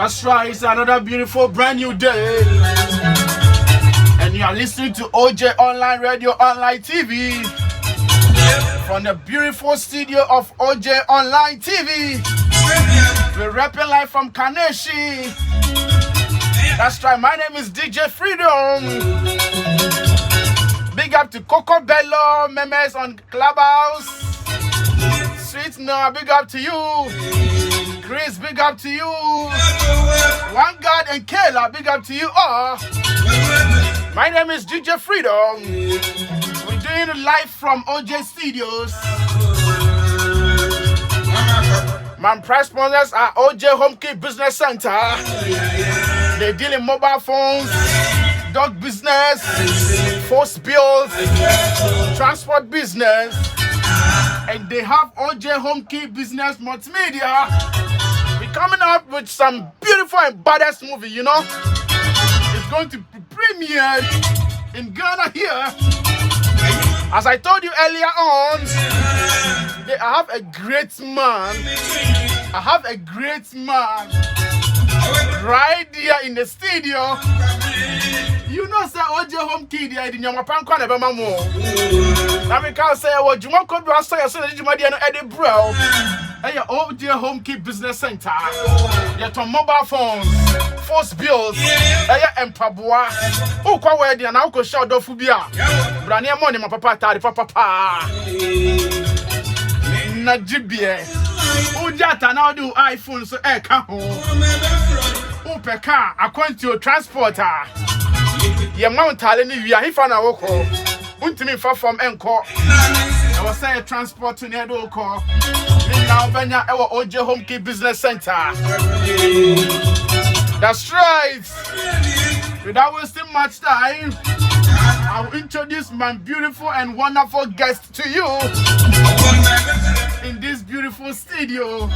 That's right, it's another beautiful brand new day. And you are listening to OJ Online Radio, Online TV. From the beautiful studio of OJ Online TV. We're rapping live from Kaneshi. That's right, my name is DJ Freedom. Big up to Coco Bello, Memes on Clubhouse. Sweet Noah, big up to you. Chris, big up to you. One God and Kayla, big up to you all. My name is DJ Freedom. We're doing it live from OJ Studios. My prize sponsors are OJ HOMEKEY Business Center. They deal in mobile phones, dog business, force bills, transport business. And they have OJ HOMEKEY Business Multimedia. We're coming up with some beautiful and badass movie, you know. It's going to be premiered in Ghana here. As I told you earlier on, I have a great man. I have a great man right here in the studio. You know, sir, OJ HOMEKEY, they didn't know pan kwana be mamo. Na me can say what you want to do so you say you ma dey no e dey bro. Hey, OJ HOMEKEY Business Center. You to mobile phones, force bills, hey, empaboa. Who kwa we dey na who show dofu bia. Brane money my papa tari papa. Na jibie. Who jata now do iPhone so e ka ho. Who peka akwantio transporter. Your mount talent you are if na woko. Untimi fa from enko. I was saying transport to near do ko. Now Benya our OJ HOMEKEY Business Center. That's right. Without wasting much time, I'll introduce my beautiful and wonderful guest to you in this beautiful studio.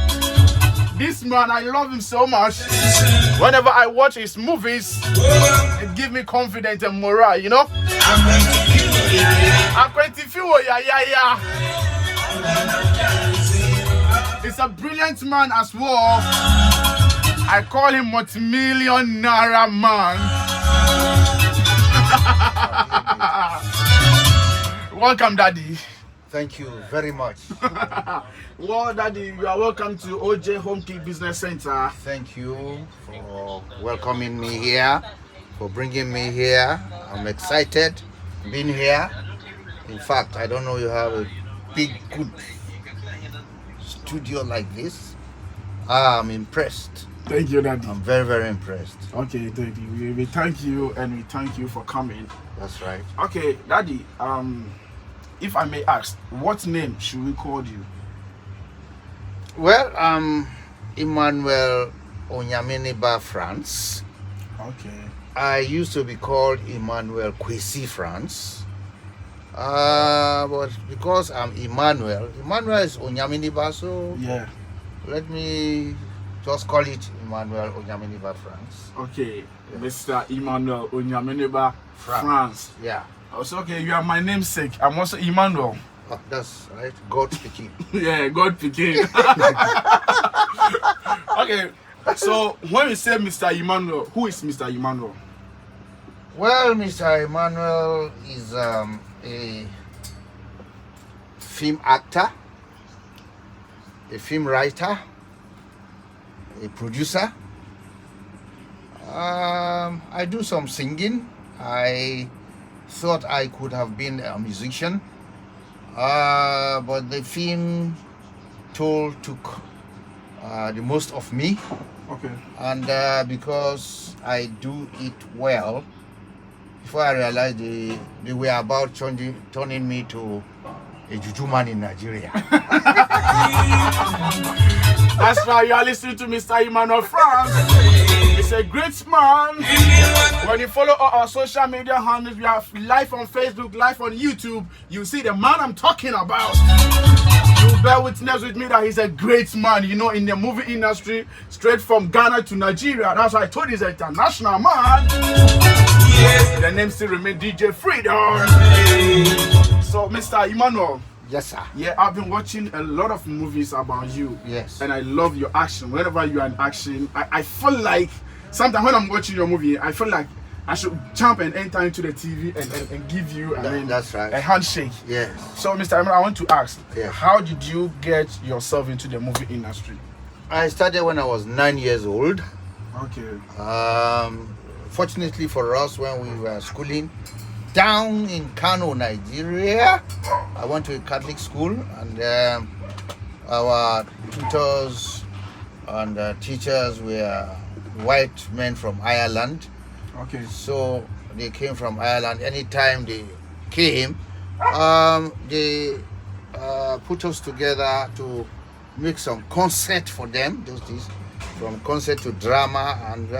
This man, I love him so much. Whenever I watch his movies, it gives me confidence and morale, you know? He's a brilliant man as well. I call him multi-million naira man. Welcome, Daddy. Thank you very much. Well, Daddy, you are welcome to OJ HOMEKEY Business Center. Thank you for welcoming me here, for bringing me here. I'm excited being here. In fact, I don't know you have a big, good studio like this. I'm impressed. Thank you, Daddy. I'm very, very impressed. Okay, Daddy. We thank you and we thank you for coming. That's right. Okay, Daddy. If I may ask, what name should we call you? Well, I'm Emmanuel Onyameniba France. Okay. I used to be called Emmanuel Kwesi France. But because I'm Emmanuel is Onyameniba, so yeah. Let me just call it Emmanuel Onyameniba France. Okay, yeah. Mr. Emmanuel Onyameniba France. Yeah. Also, okay, you are my namesake. I'm also Emmanuel. Oh, that's right. God speaking. Yeah, God speaking. Okay, so when we say Mr. Emmanuel, who is Mr. Emmanuel? Well, Mr. Emmanuel is a film actor, a film writer, a producer. I do some singing. I thought I could have been a musician, but the film toll took the most of me. Okay. And because I do it well, before I realized they were about turning me to a juju man in Nigeria. That's why you are listening to Mr. Emmanuel France. He's a great man. When you follow our social media handles, we are live on Facebook, live on YouTube. You see the man I'm talking about. You bear witness with me that he's a great man, you know, in the movie industry, straight from Ghana to Nigeria. That's why I told you he's an international man. Yes. The name still remains DJ Freedom. So, Mr. Emmanuel, Yes, sir. Yeah, I've been watching a lot of movies about you. Yes. And I love your action. Whenever you are in action, I feel like sometimes when I'm watching your movie, I feel like I should jump and enter into the TV and give you That's right. a handshake. Yes. So, Mr. Emmanuel, I want to ask, Yeah. how did you get yourself into the movie industry? I started when I was 9 years old. Okay. Fortunately for us, when we were schooling down in Kano, Nigeria, I went to a Catholic school, and our tutors and teachers were white men from Ireland. Okay. So they came from Ireland. Anytime they came, they put us together to make some concert for them. Those days, from concert to drama, and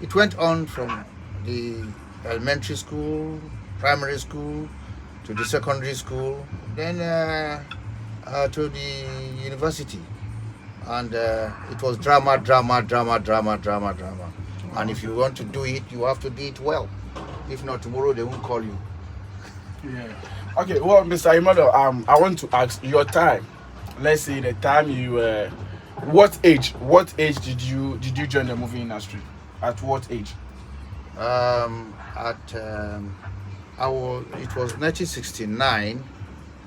it went on from the elementary school, primary school, to the secondary school, then to the university, and it was drama. And if you want to do it, you have to do it well. If not, tomorrow they won't call you. Yeah. Okay. Well, Mr. Emmanuel, I want to ask your time. Let's say the time you what age did you join the movie industry? At what age? It was 1969,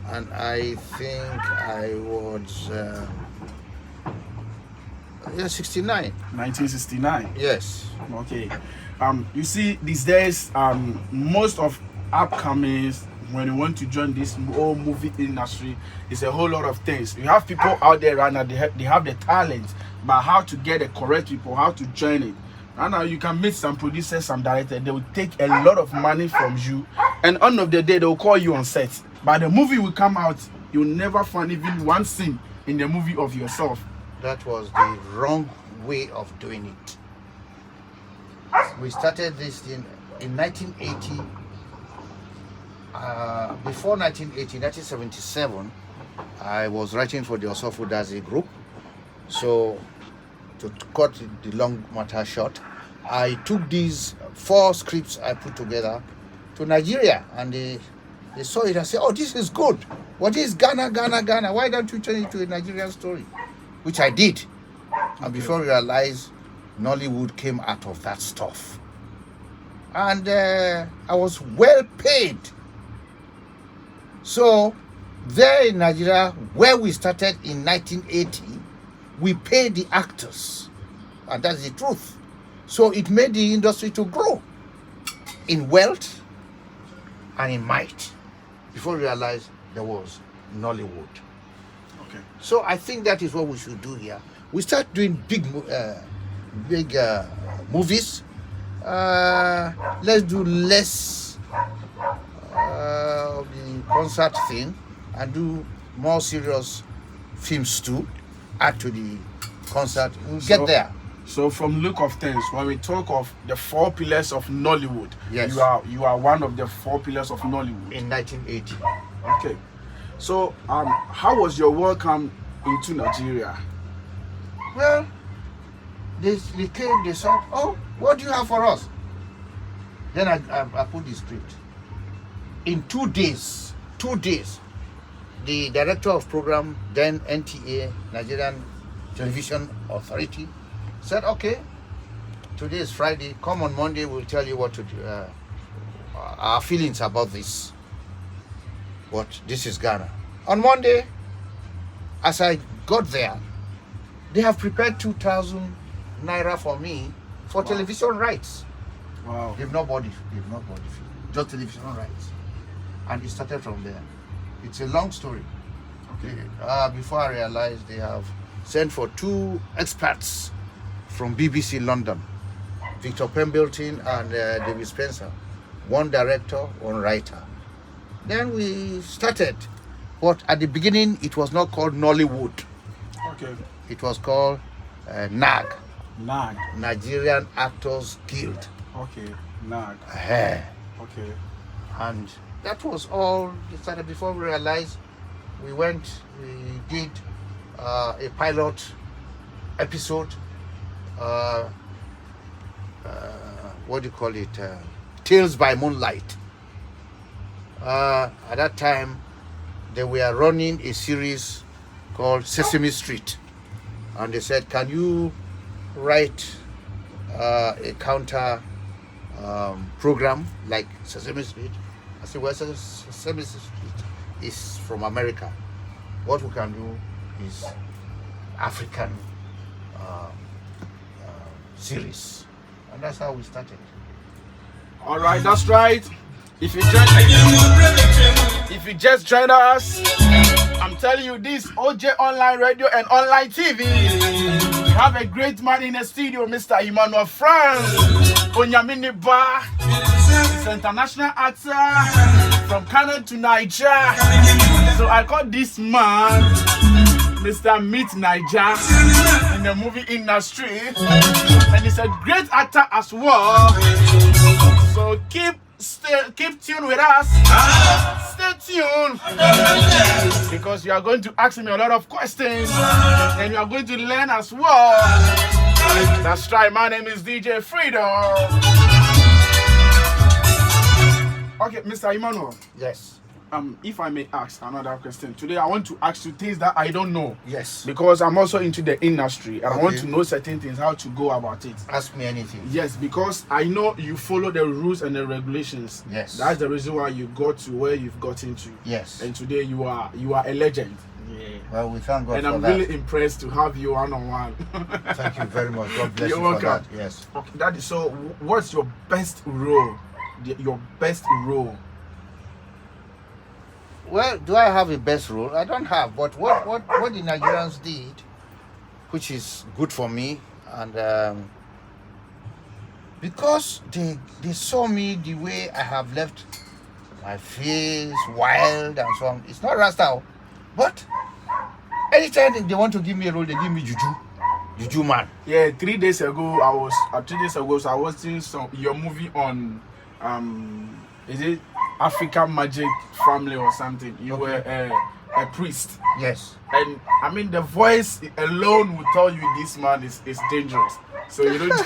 and I think I was 69. 1969. Yes. Okay. You see, these days, most of upcomings, when you want to join this whole movie industry, it's a whole lot of things. You have people out there right now, they have the talent, but how to get the correct people, how to join it. Right now, you can meet some producers, some directors, they will take a lot of money from you, and end of the day, they will call you on set. But the movie will come out, you'll never find even one scene in the movie of yourself. That was the wrong way of doing it. We started this in 1980. Before 1980, 1977, I was writing for the Osofo Dazi group. So, to cut the long matter short, I took these 4 scripts I put together to Nigeria, and they saw it and said, "Oh, this is good. What is Ghana? Why don't you turn it to a Nigerian story?" Which I did. And before I realized, Nollywood came out of that stuff. And I was well paid. So, there in Nigeria, where we started in 1980, we paid the actors. And that's the truth. So, it made the industry to grow in wealth and in might. Before we realized, there was Nollywood. Okay. So I think that is what we should do here. We start doing big movies. Let's do less of the concert thing and do more serious films too. Add to the concert. We'll get there. So from look of things, when we talk of the 4 pillars of Nollywood, yes, you are one of the 4 pillars of Nollywood. In 1980. Okay. So how was your welcome into Nigeria? Well, they came, they said, "Oh, what do you have for us?" Then I put the script. In 2 days, the director of program, then NTA, Nigerian Television Authority, said, "Okay, today is Friday. Come on Monday, we'll tell you what to do, our feelings about this. But this is Ghana." On Monday, as I got there, they have prepared 2,000 naira for me for television rights. Wow. They've not bought it, just television rights. And it started from there. It's a long story. Okay. Before I realized, they have sent for 2 experts from BBC London, Victor Pemberton and David Spencer, 1 director, 1 writer. Then we started, but at the beginning it was not called Nollywood. Okay. It was called NAG, Nigerian Actors Guild. Okay, NAG. Okay. And that was all it started. Before we realized, we did a pilot episode, what do you call it, Tales by Moonlight. At that time, they were running a series called Sesame Street, and they said, "Can you write a counter program like Sesame Street?" I said, "Well, Sesame Street is from America. What we can do is African series," and that's how we started. All right, that's right. If you just joined us, I'm telling you, this OJ Online Radio and Online TV. We have a great man in the studio, Mr. Emmanuel France Onyamini Ba. He's an international actor from Canada to Niger. So I call this man Mr. Meet Niger in the movie industry, and he's a great actor as well. So keep tuned with us. Stay tuned, because you are going to ask me a lot of questions and you are going to learn as well. That's right. My name is DJ Freedom. Okay, Mr. Emmanuel. Yes. If I may ask another question. Today I want to ask you things that I don't know. Yes. Because I'm also into the industry and I want Okay. to know certain things, how to go about it. Ask me anything. Yes, because I know you follow the rules and the regulations. Yes. That's the reason why you got to where you've gotten to. Yes. And today you are a legend. Yeah. Well, we thank God And for I'm that. really impressed to have you one-on-one. Thank you very much. God bless You're you welcome. for that. Yes. Okay, Daddy, so what's your best role? Your best role? Well, do I have a best role? I don't have, but what the Nigerians did, which is good for me, and because they saw me the way I have left my face wild and so on. It's not Rasta, but anytime they want to give me a role, they give me Juju man. Yeah, 3 days ago I was watching your movie on is it African Magic Family or something? You were a priest. Yes. And I mean, the voice alone will tell you this man is dangerous. So you don't.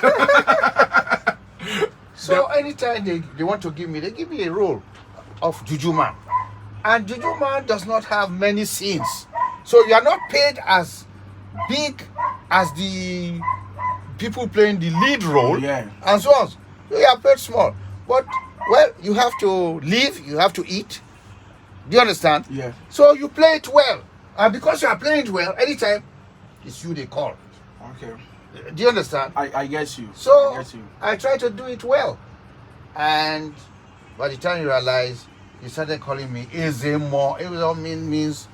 So anytime they want to give me, they give me a role of Juju man. And Juju man does not have many scenes. So you are not paid as big as the people playing the lead role, Yeah. and so on. You are paid small. But, well, you have to live, you have to eat. Do you understand? Yeah. So you play it well. And because you are playing it well, anytime, it's you they call. Okay. Do you understand? I get you. So I get you. I try to do it well. And by the time you realize, he started calling me Ezemo. Ezemo means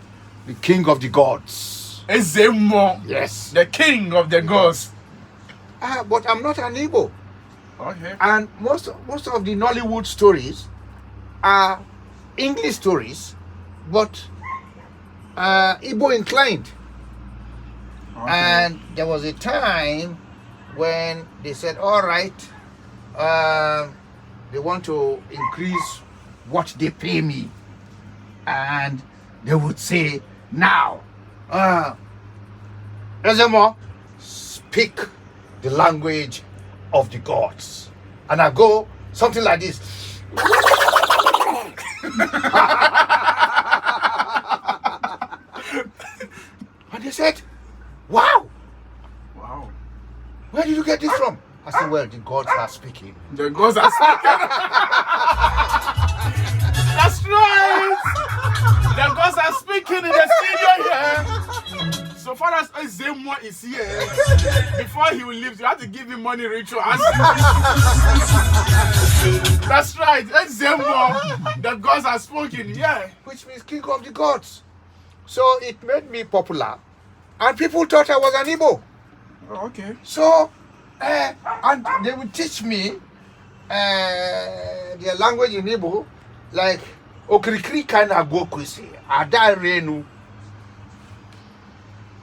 the king of the gods. Ezemo. Yes. The king of the gods. But I'm not an Igbo. Okay. And most of the Nollywood stories are English stories, but Igbo inclined. Okay. And there was a time when they said, all right, they want to increase what they pay me. And they would say, now, Ezemo, speak the language of the gods. And I go something like this. And they said, wow, Wow. where did you get this from? I said, well, the gods are speaking. The gods are speaking. That's right. The gods are speaking in the studio here. So far as Ezemo is here, before he will leave, you have to give him money ritual. That's right. Ezemo, the gods are speaking. Yeah. Which means king of the gods. So it made me popular. And people thought I was an Igbo. Oh, okay. So, and they would teach me their language in Igbo, like Okrikri kana go kwisi, Ada Renu.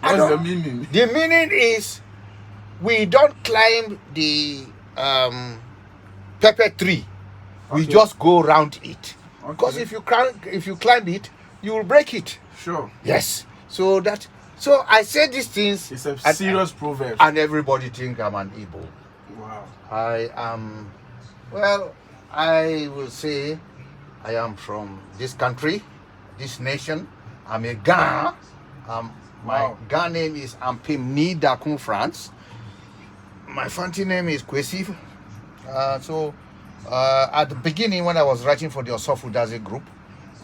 What's the meaning? The meaning is we don't climb the pepper tree. We Okay. just go around it. Okay. Because if you climb it, you will break it. Sure. Yes. So I say these things. It's a and- serious proverb. And everybody think I'm an Igbo. Wow. I am, well, I will say I am from this country, this nation, I'm a Ghana. My Wow. Ghana name is Ampimni Dakun France. My fancy name is Kwesi. At the beginning, when I was writing for the Osofu Daze group,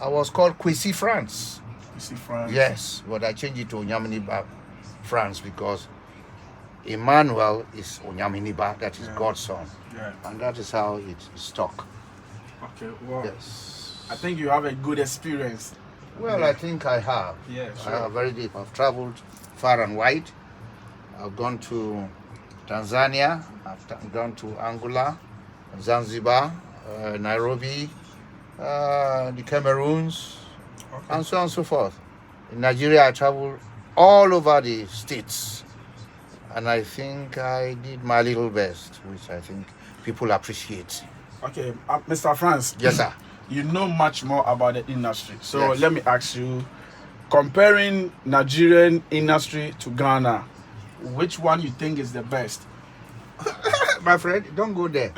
I was called Kwesi France. Kwesi France. Yes, but I changed it to Onyaminiba France because Emmanuel is Onyaminiba, that is God's son. Yeah. And that is how it stuck. Okay. Well, Yes. I think you have a good experience. Well, I think I have. Yeah, I sure. have very deep. I've traveled far and wide. I've gone to Tanzania. I've gone to Angola, Zanzibar, Nairobi, the Cameroons, Okay. and so on and so forth. In Nigeria, I traveled all over the states. And I think I did my little best, which I think people appreciate. Okay, Mr. France. Yes, sir. You know much more about the industry. So Yes. let me ask you, comparing Nigerian industry to Ghana, which one you think is the best? My friend, don't go there.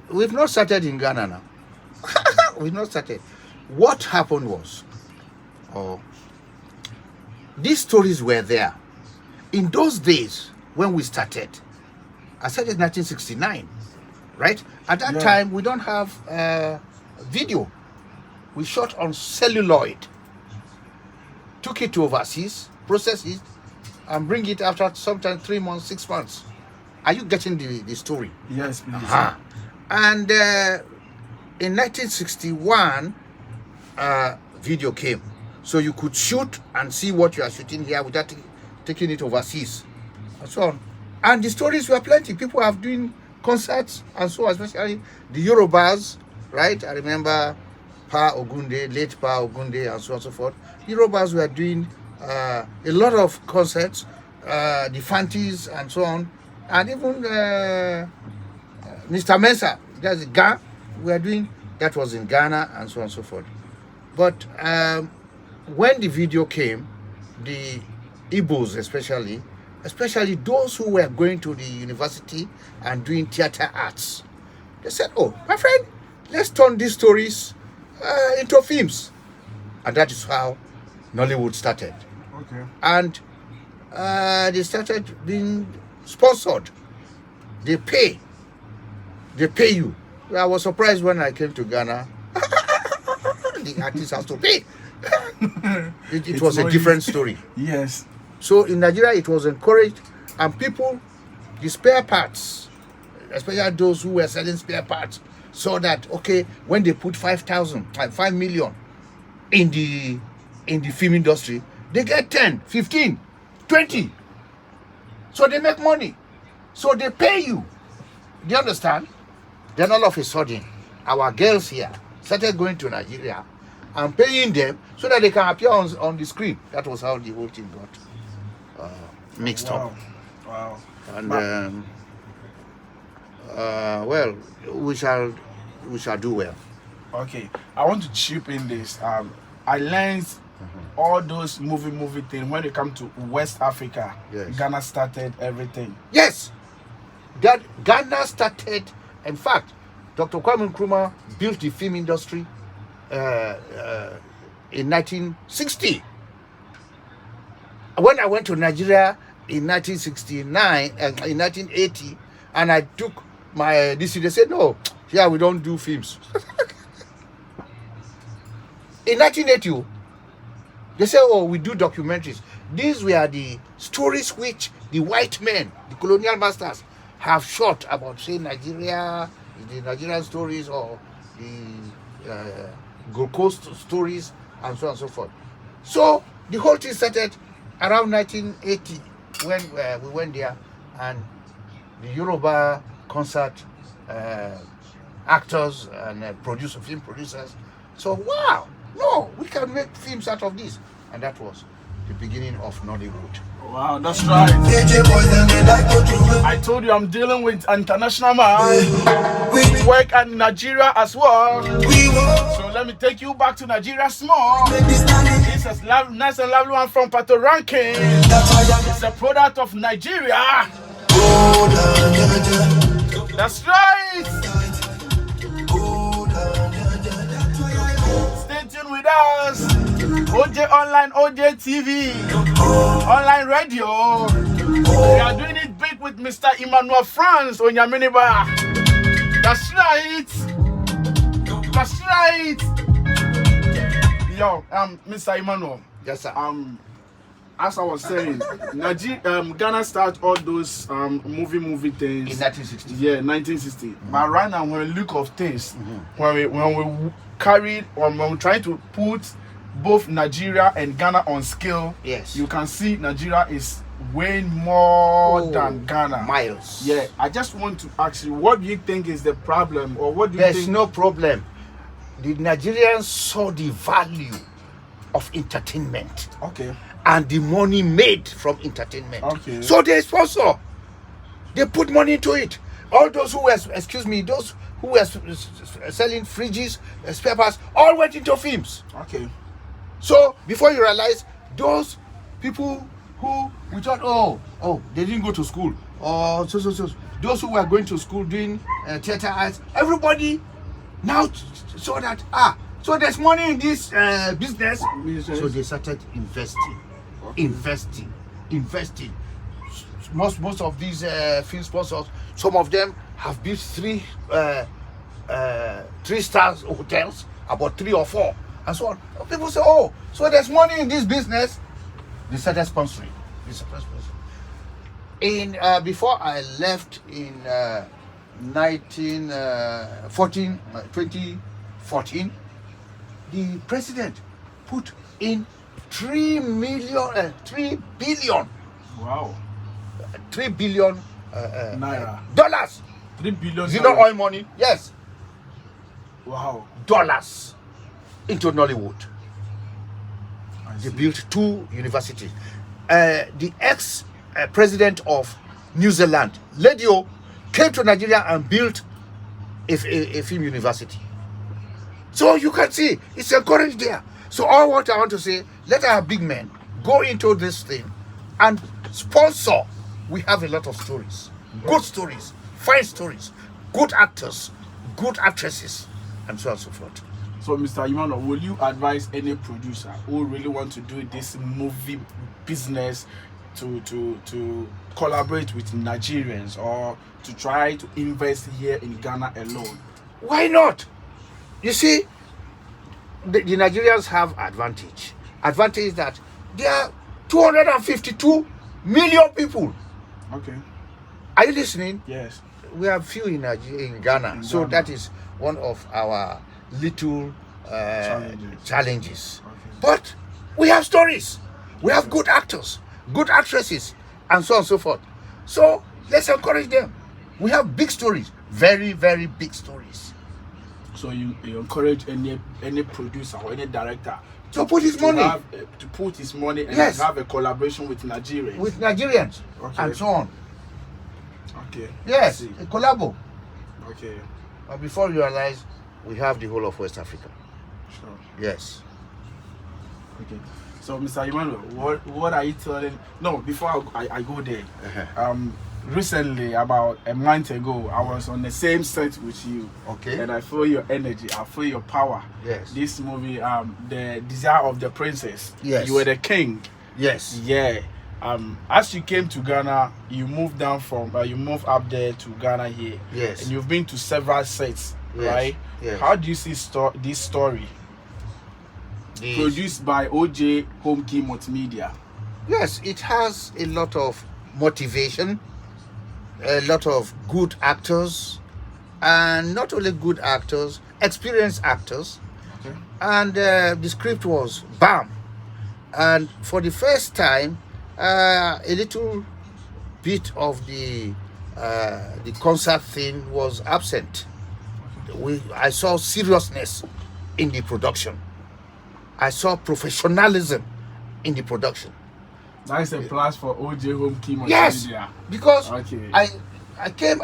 We've not started in Ghana now. We've not started. What happened was, these stories were there. In those days, when we started, I started in 1969, right? At that Yeah. time, we don't have video. We shot on celluloid, took it to overseas, processed it, and bring it after sometimes 3 months, 6 months. Are you getting the story? Yes, please. Uh-huh. And in 1961, video came. So you could shoot and see what you are shooting here without taking it overseas and so on. And the stories were plenty. People have doing concerts and so on, especially the Yorubas, right? I remember Pa Ogunde, late Pa Ogunde, and so on and so forth. The Yorubas were doing a lot of concerts, the Fantis and so on. And even Mr. Mensah, that's Ghana, we are doing, that was in Ghana and so on and so forth. But when the video came, the Igbos especially those who were going to the university and doing theater arts, they said, oh, my friend, let's turn these stories into films. And that is how Nollywood started. Okay. And they started being sponsored. They pay you. I was surprised when I came to Ghana. The artist has to pay. It was a different story. Yes. So in Nigeria, it was encouraged, and people, the spare parts, especially those who were selling spare parts, saw that, okay, when they put 5 million in the film industry, they get 10, 15, 20. So they make money. So they pay you. Do you understand? Then all of a sudden, our girls here started going to Nigeria and paying them so that they can appear on the screen. That was how the whole thing got mixed up. Wow. And well, we shall do well. Okay, I want to chip in this. I learned all those movie things when it comes to West Africa. Yes. Ghana started everything. Yes, that Ghana started. In fact, Dr. Kwame Nkrumah built the film industry in 1960. When I went to Nigeria in 1969, in 1980, and I took my DC, they said, no, here we don't do films. In 1980, they said, oh, we do documentaries. These were the stories which the white men, the colonial masters, have shot about, say, Nigeria, the Nigerian stories, or the Gold Coast stories, and so on and so forth. So the whole thing started around 1980 when we went there, and the Yoruba concert actors and film producers. So wow, no, we can make films out of this, and that was the beginning of Nollywood. Wow, that's right. I told you I'm dealing with international man. We work at Nigeria as well. So let me take you back to Nigeria small. This is nice and lovely one from Pato Ranking. It's a product of Nigeria. That's right. Stay tuned with us. OJ Online, OJ TV, online radio. We are doing it big with Mr. Emmanuel France on Yaminiba. That's right. That's right. Yo, Mr. Emmanuel. Yes, sir. As I was saying, Ghana started all those movie things In 1960. Yeah, 1960. But right now, when we look of things, when we trying to put both Nigeria and Ghana on scale, Yes. you can see Nigeria is way more than Ghana. Miles. Yeah, I just want to ask you, what do you think is the problem, or what do you There's think? no problem. The Nigerians saw the value of entertainment Okay. and the money made from entertainment. Okay. So they sponsor. They put money into it. All those who were, those who were selling fridges, spare parts, all went into films. Okay. So before you realize, those people who we thought, they didn't go to school, or so. Those who were going to school doing theater arts, everybody now saw that so there's money in this business. So they started investing. Most of these film sponsors, some of them have built 3-star hotels, about 3 or 4, and so on. People say, so there's money in this business. They started sponsoring. Before I left in 2014, the president put in 3 billion. Wow. 3 billion Naira. dollars. 3 billion. Is it not oil money? Yes. Wow. Dollars into Nollywood. I They see. built 2 universities. The ex-president of New Zealand, Ledio, came to Nigeria and built a film university. So you can see, it's encouraged there. So all what I want to say, let our big men go into this thing and sponsor. We have a lot of stories, good stories, fine stories, good actors, good actresses, and so on and so forth. So, Mr. Emmanuel, will you advise any producer who really want to do this movie business to collaborate with Nigerians, or to try to invest here in Ghana alone? Why not? You see, the Nigerians have advantage. Advantage that there are 252 million people. Okay. Are you listening? Yes. We have few in Ghana, so Ghana. that is one of our little challenges. Okay. But we have stories. We have good actors, good actresses, and so on and so forth. So let's encourage them. We have big stories, very, very big stories. So you encourage any producer or any director To put his money. to put his money and Yes. have a collaboration with Nigerians. With Nigerians Okay. and so on. Okay. Yes, I see. a collabo. Okay. But before you realize, we have the whole of West Africa. Sure. Yes. Okay. So, Mr. Emmanuel, what are you telling? No, before I go there, recently, about a month ago, I was on the same set with you. Okay. And I feel your energy, I feel your power. Yes. This movie, The Desire of the Princess. Yes. You were the king. Yes. Yeah. As you came to Ghana, you moved down from, you moved up there to Ghana here. Yes. And you've been to several sets, Yes. right? Yes. How do you see this story? Produced by OJ HOMEKEY Multimedia. Yes, it has a lot of motivation, a lot of good actors, and not only good actors, experienced actors. Okay. And the script was bam. And for the first time, a little bit of the concert thing was absent. I saw seriousness in the production. I saw professionalism in the production. That is a plus for OJ HOMEKEY Multimedia. Yes, because Okay.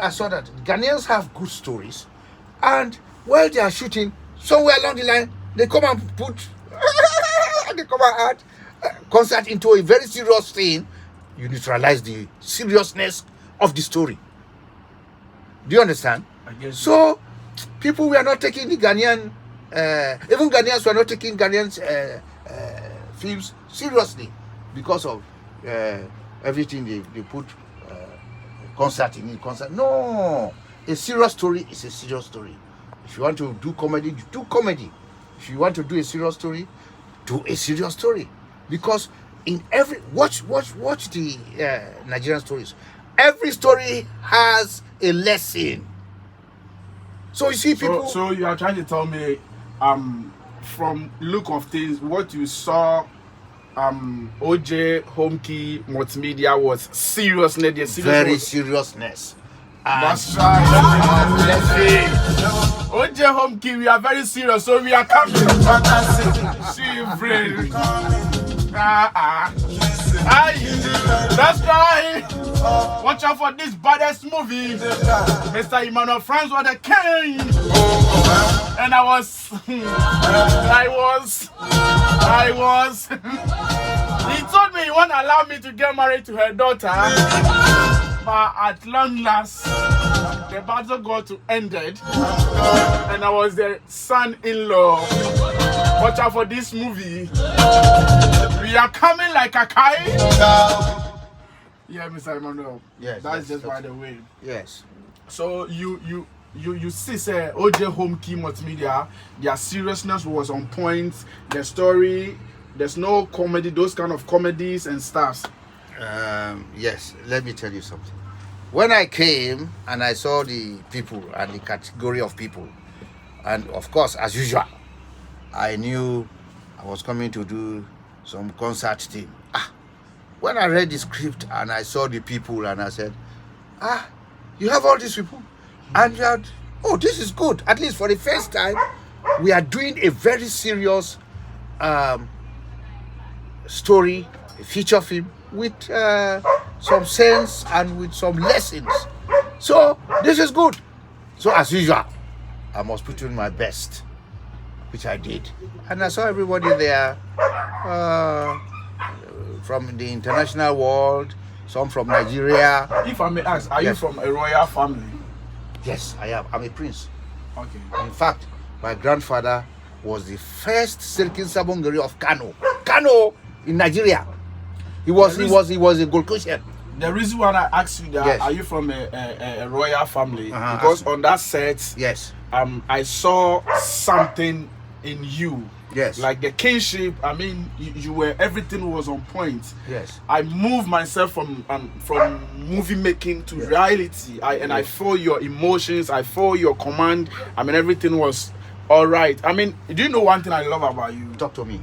I saw that Ghanaians have good stories, and while they are shooting, somewhere along the line, they come and put, they come and add concert into a very serious thing. You neutralize the seriousness of the story. Do you understand? I guess So, people were not taking the Ghanaian, even Ghanaians were not taking Ghanaians films seriously because of everything they put concert in it. Concert. No, a serious story is a serious story. If you want to do comedy, do comedy. If you want to do a serious story, do a serious story. Because in every watch the Nigerian stories. Every story has a lesson. So you see people. So you are trying to tell me, from look of things, what you saw, OJ HOMEKEY multimedia was seriousness. Very seriousness. That's right. Let's see. OJ HOMEKEY, we are very serious, so we are coming. See you, friend. That's right. Watch out for this baddest movie. Mr. Emmanuel was the king. And I was. He told me he won't allow me to get married to her daughter. But at long last, the battle got to ended. And I was the son-in-law. Watch out for this movie. We are coming like a kite. Yeah, Mr. Emmanuel. Yes. That's just by the way. Yes. So you see, say OJ HOMEKEY multimedia, their seriousness was on point. The story, there's no comedy, those kind of comedies and stuff. Yes, let me tell you something. When I came and I saw the people and the category of people, and of course, as usual, I knew I was coming to do some concert thing. When I read the script and I saw the people and I said, you have all these people? And you had, this is good. At least for the first time, we are doing a very serious story, a feature film with some sense and with some lessons. So this is good. So as usual, I must put in my best, which I did. And I saw everybody there from the international world, some from Nigeria. If I may ask, are you from a royal family? Yes, I am. I'm a prince. Okay. In fact, my grandfather was the first Sirkin Sabongeri of Kano in Nigeria. He was a Gold Coast. The reason why I asked you that, Yes. are you from a royal family? Uh-huh. Because on that set, Yes. I saw something in you. Yes. Like the kinship. I mean, you were, everything was on point. Yes. I moved myself from movie making to reality. I feel your emotions. I feel your command. I mean, everything was all right. I mean, do you know one thing I love about you? Talk to me.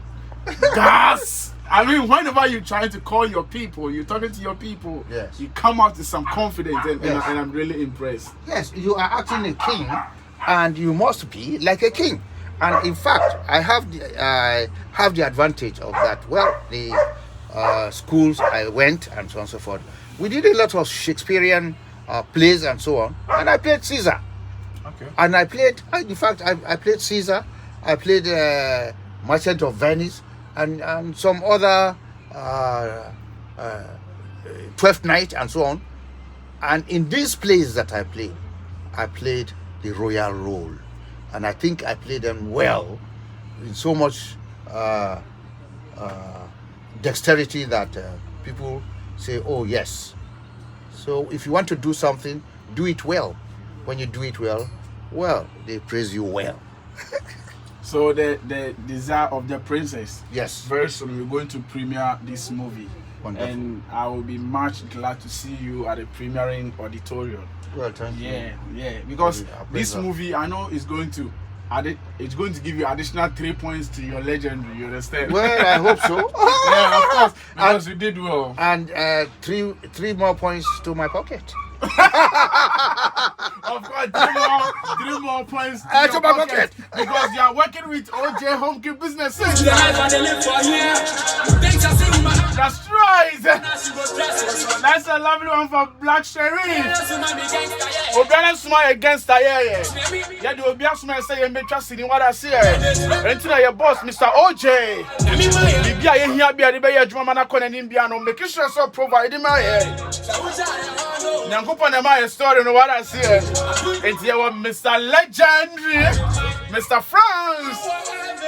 Gas. I mean, whenever you're trying to call your people, you're talking to your people, Yes. you come out with some confidence, and Yes. I'm really impressed. Yes, you are acting a king, and you must be like a king. And in fact, I have the advantage of that. Well, the schools I went and so on and so forth. We did a lot of Shakespearean plays and so on, and I played Caesar. Okay. And I played, in fact, I played Caesar. I played Merchant of Venice and some other 12th Night and so on. And in these plays that I played the royal role. And I think I played them well, in so much dexterity that people say, oh yes. So if you want to do something, do it well. When you do it well, they praise you well. So the Desire of the Princess. Yes. Very soon we're going to premiere this movie. Wonderful. And I will be much glad to see you at the premiering auditorium. Well, thank you. Yeah. Because I praise this that. movie, I know, is going to give you additional 3 points to your legendary. You understand? Well, I hope so. Yeah, of course, because you did well. And three more points to my pocket. Of course, three more points to your my pocket, because you are working with OJ HOMEKEY businesses. That's right. That's a lovely one for Black Sherry. Obiara smile against her, yeah. The Obiara smile say you may trust in what I say. Until your boss, Mr. OJ. Bibia ye here be the be adwuma na kɔ n'anim bia no, make sure so provide him here. Nyankopɔn na my story no what I say. Until your Mr. Legendary, Mr. France.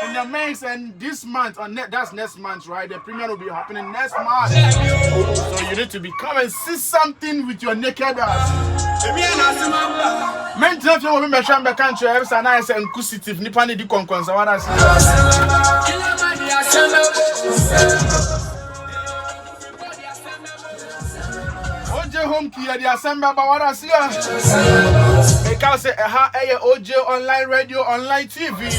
in the mix, and this month that's next month, right? The premiere will be happening next month. So you need to come and see something with your naked eyes. Men tell you what me sham be country every nice and inquisitive nipa ne di konkonsa what I OJ HOMEKEY at the assembly about what I see. They can say OJ online radio, online TV.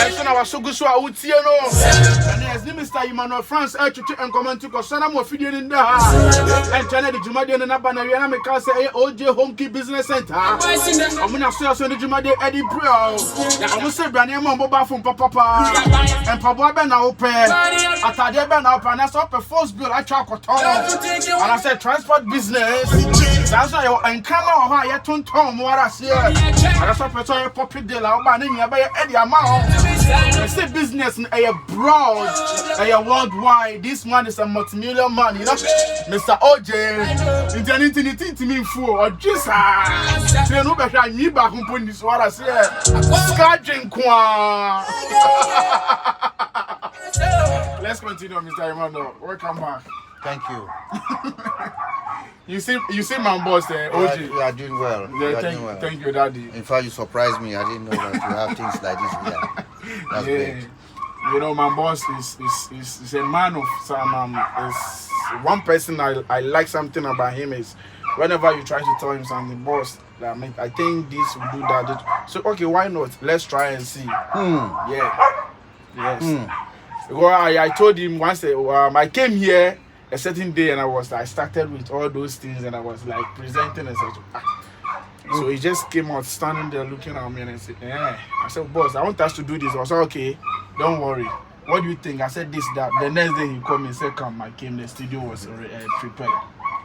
And so now so good so out here no. And yes, Mr. Emmanuel France to and comment to cause some more video in there. And channel the Jumadi and Nabana and I can say OJ HOMEKEY Business Center. I'm gonna say the Jumadi Eddie Bro. I'm gonna say Brania Mambo from Papa and Papa Ben open. Atade Ben open. That's up a first bill I try to and I said transport business. That's why you encounter how you turn Tom what I see. And that's why person poppy deal out by name by Eddie amount. Say business a broad, a worldwide. This man is a multi-million man, you know. Mr. OJ, intending to me fool or just say no better me back on point this what I say. Scratching kwa. Let's continue, Mr. Emmanuel. Welcome back. Thank you. You see my boss there, OJ. You are doing well. Yeah, thank you, Daddy. In fact, you surprised me. I didn't know that you have things like this here. That's great. You know, my boss is a man of some. Is one person I like something about him is whenever you try to tell him something, boss. I think this will do that. So okay, why not? Let's try and see. Yeah. Yes. Well, I told him once I came here a certain day and I started with all those things and I was like presenting and such. So he just came out standing there looking at me and I said, I said, boss, I want us to do this. I said, okay, don't worry. What do you think? I said this, that. The next day he called me and said, come, I came, the studio was prepared.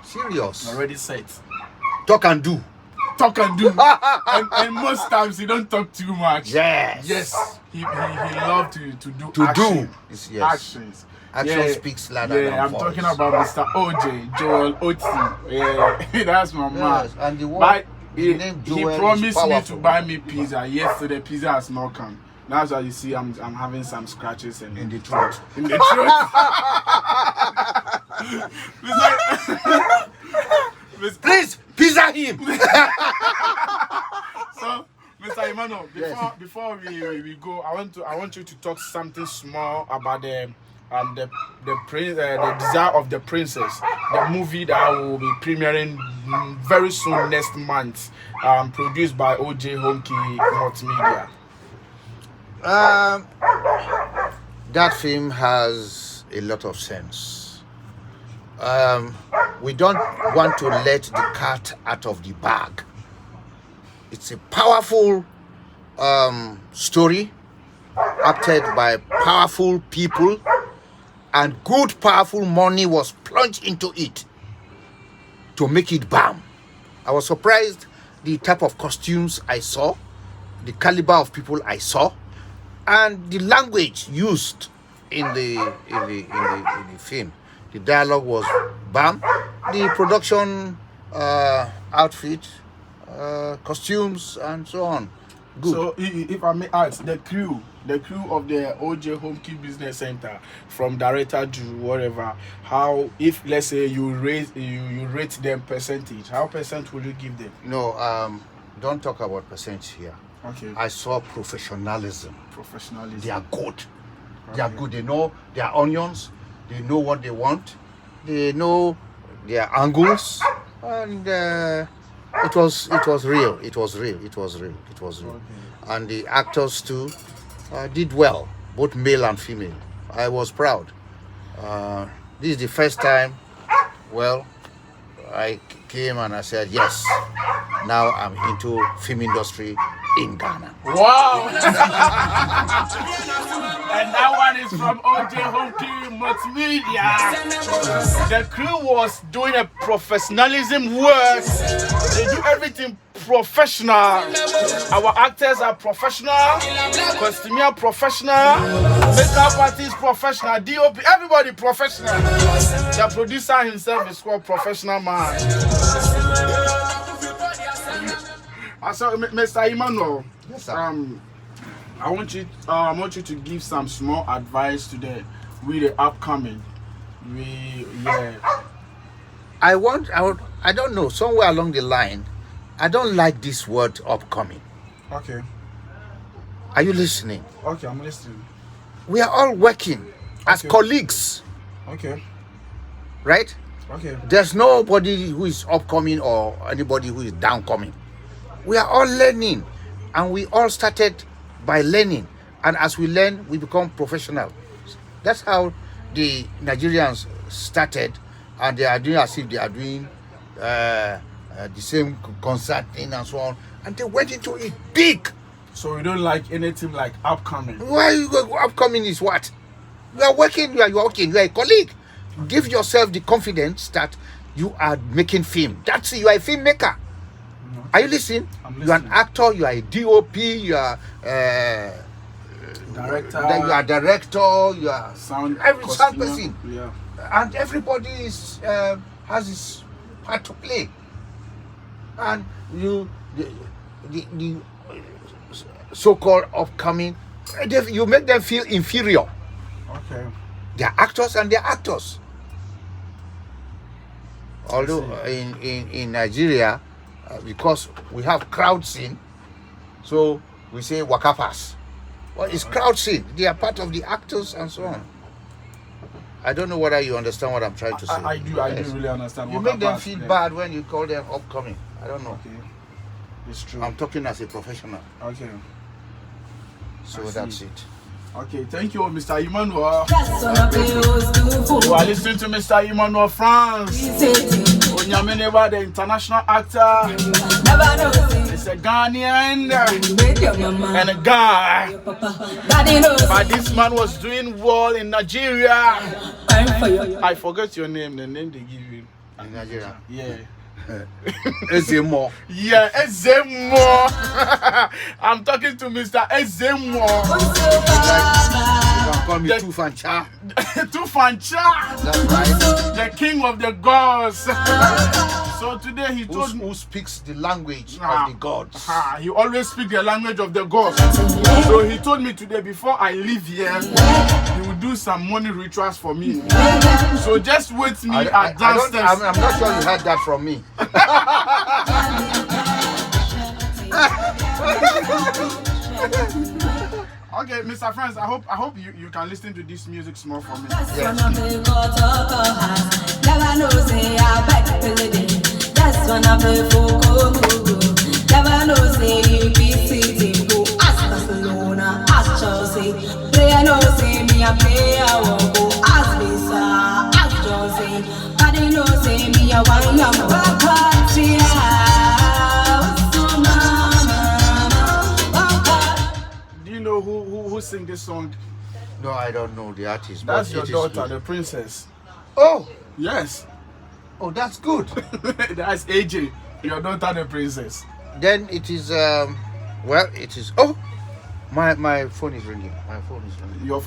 Serious? Already set. Talk and do. Talk and do. and most times he don't talk too much. Yes. He loved to do action. Yes. Actions. Action speaks louder than I'm voice. talking about Mr. OJ, Joel Oti. Yeah, that's my man. Yes, and the one, he promised me to buy me pizza. pizza. Yesterday, pizza has not come. That's why you see I'm having some scratches in the throat. In the throat. Please, pizza him. So, Mr. Emmanuel, before we go, I want you to talk something small about the Desire of the Princess, the movie that will be premiering very soon next month, produced by OJ HOMEKEY Multimedia. That film has a lot of sense. We don't want to let the cat out of the bag. It's a powerful story acted by powerful people, and good powerful money was plunged into it to make it bam. I was surprised the type of costumes I saw, the caliber of people I saw, and the language used in the film. The dialogue was bam. The production outfit, costumes, and so on. Good. So, if I may ask, the crew of the OJ HOMEKEY Business Center, from director to whatever, how, if let's say you rate them percentage, how percent will you give them? No, don't talk about percent here. Okay. I saw professionalism. They are good. They are good. They know their onions. They know what they want. They know their angles, and it was real. It was real. Okay. And the actors too did well, both male and female. I was proud. This is the first time. Well, I came and I said yes. Now I'm into film industry in Ghana. Wow! And that one is from OJ HOMEKEY Multimedia. The crew was doing a professionalism work. They do everything professional. Our actors are professional, costumier professional, makeup artist professional, DOP, everybody professional. The producer himself is called professional man. I saw Mr. Emmanuel. Yes, sir. I want you to give some small advice to the upcoming. I don't know, somewhere along the line, I don't like this word upcoming. Okay. Are you listening? Okay, I'm listening. We are all working as colleagues, Okay. right? Okay. There's nobody who is upcoming or anybody who is downcoming. We are all learning, and we all started by learning, and as we learn, we become professional. That's how the Nigerians started, and they are doing as if they are doing the same concert thing and so on, and they went into it big. So you don't like anything like upcoming? Why you go upcoming is what? You are working, you are working, you are a colleague. Give yourself the confidence that you are making film. That's it, you are a filmmaker. Are you listening? I'm listening. You are an actor, you are a DOP, you are Director. then you are director, you are Sound person. Yeah. And everybody has his part to play. And the so-called upcoming, you make them feel inferior. Okay. They are actors and they are actors. Although in Nigeria, because we have crowd scene, so we say waka pass. Well, it's crowd scene. They are part of the actors and so on. I don't know whether you understand what I'm trying to say. I do really understand. You make them feel bad when you call them upcoming. I don't know. Okay. It's true. I'm talking as a professional. Okay. So that's it. Okay, thank you, Mr. Emmanuel. You are listening to Mr. Emmanuel France. Onyamenewa, the international actor. He's a Ghanaian and a guy. But this man was doing well in Nigeria. I forget your name, the name they give you. In Nigeria? Yeah. Ezemo. Yeah, Ezemo. I'm talking to Mr. Ezemo. You can call me Tufancha. Tufancha. That's right. The king of the gods. So today he told me who speaks the language of the gods. He always speaks the language of the gods. So he told me today, before I leave here, he will do some money rituals for me. So just wait me at downstairs. I'm not sure you heard that from me. Okay, Mr. France, I hope you can listen to this music small for me. That's when I play for never know say you be sitting go ask Barcelona, ask Chelsea. Play no say me a play I won't go ask Visa, ask Chelsea. I didn't know say me a one young party. Do you know who sing this song? No, I don't know the artist. That's but your daughter, the princess. Oh, yes. Oh, that's good. That's AJ, your daughter, the princess. Then it is well, it is. Oh, my phone is ringing. My phone is ringing. Your